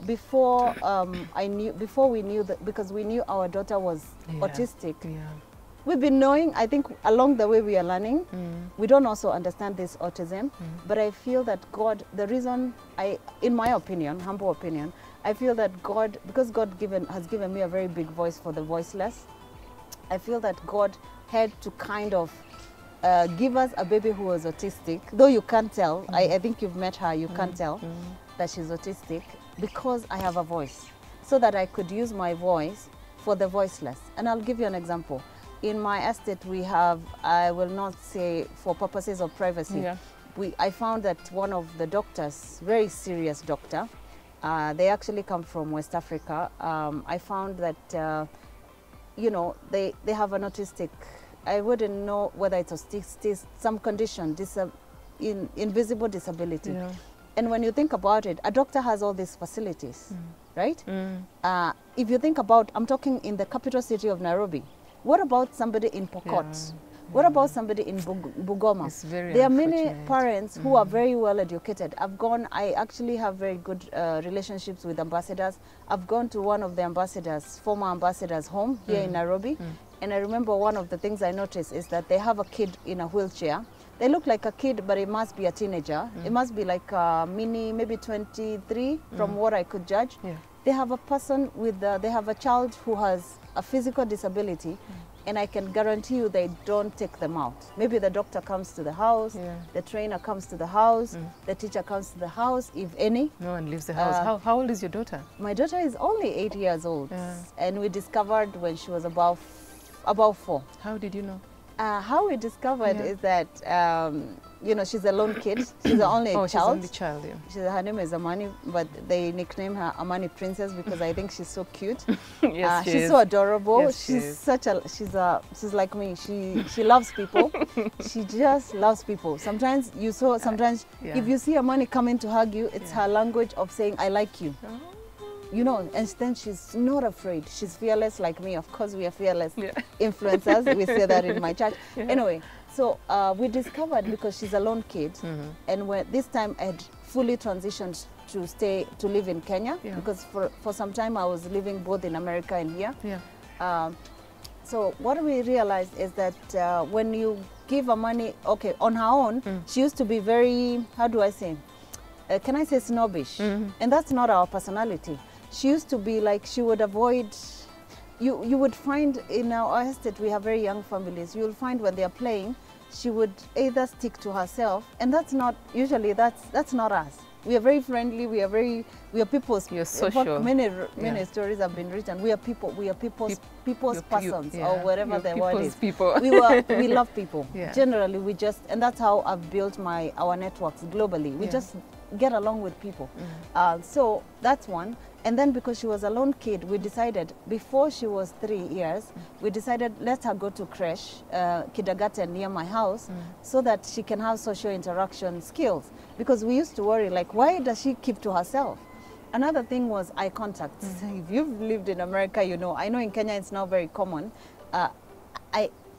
Before we knew that, because we knew our daughter was autistic. Yeah. We've been knowing, I think along the way we are learning, we don't also understand this autism, but I feel that God, the reason in my opinion, humble opinion, I feel that God, because God has given me a very big voice for the voiceless, I feel that God had to kind of give us a baby who was autistic, though you can't tell, I think you've met her, you can't tell that she's autistic, because I have a voice, so that I could use my voice for the voiceless. And I'll give you an example. In my estate we have, I will not say for purposes of privacy, I found that one of the doctors, very serious doctor, they actually come from West Africa. I found that, you know, they have an autistic, I wouldn't know whether it's autistic, some condition, invisible disability. Yeah. And when you think about it, a doctor has all these facilities, right? If you think about, I'm talking in the capital city of Nairobi, what about somebody in Pokot? Yeah. What about somebody in Bugoma? There are many parents who are very well educated. I actually have very good relationships with ambassadors. I've gone to one of the ambassadors, former ambassadors' home here in Nairobi. And I remember one of the things I noticed is that they have a kid in a wheelchair. They look like a kid, but it must be a teenager. It must be like a mini, maybe 23, from what I could judge. Yeah. They have a person with, they have a child who has a physical disability, and I can guarantee you they don't take them out. Maybe the doctor comes to the house, the trainer comes to the house, the teacher comes to the house, if any. No one leaves the house. How old is your daughter? My daughter is only 8 years old, and we discovered when she was about 4. How did you know? How we discovered is that, you know, she's a lone kid. She's the only child. She's the only child, yeah. Her name is Amani, but they nickname her Amani Princess because I think she's so cute. Yes, she's so adorable. Yes, she's like me. She loves people. She just loves people. Sometimes if you see Amani coming to hug you, it's her language of saying, I like you. You know, and then she's not afraid. She's fearless like me. Of course, we are fearless influencers. We say that in my church. Anyway, so we discovered, because she's a lone kid, and this time I had fully transitioned to live in Kenya, because for some time I was living both in America and here. So what we realized is that when you give her money, okay, on her own, she used to be very, how do I say, can I say snobbish? And that's not our personality. She used to be like, she would avoid, you would find in our estate, we have very young families, you'll find when they're playing, she would either stick to herself, and that's not, usually that's not us. We are very friendly, we are people's, you're social. Many stories have been written. We are people's persons, or whatever the word is. People. We love people. Generally, we just, and that's how I've built our networks globally. We just get along with people. So that's one. And then because she was a lone kid, we decided, before she was 3 years, we decided, let her go to creche, kindergarten near my house, so that she can have social interaction skills. Because we used to worry, like, why does she keep to herself? Another thing was eye contact. If you've lived in America, you know. I know in Kenya it's now very common.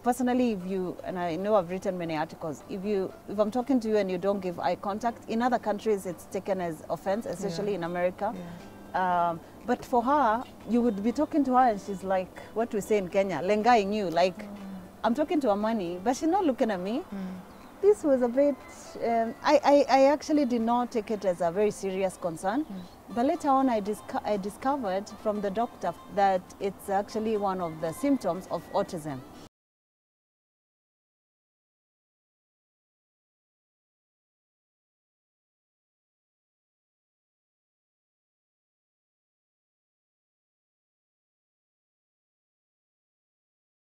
Personally, and I know I've written many articles, if I'm talking to you and you don't give eye contact, in other countries it's taken as offense, especially in America. But for her, you would be talking to her and she's like, what we say in Kenya, lengaing you, like, I'm talking to Amani, but she's not looking at me. This was a bit, I actually did not take it as a very serious concern, but later on I discovered from the doctor that it's actually one of the symptoms of autism.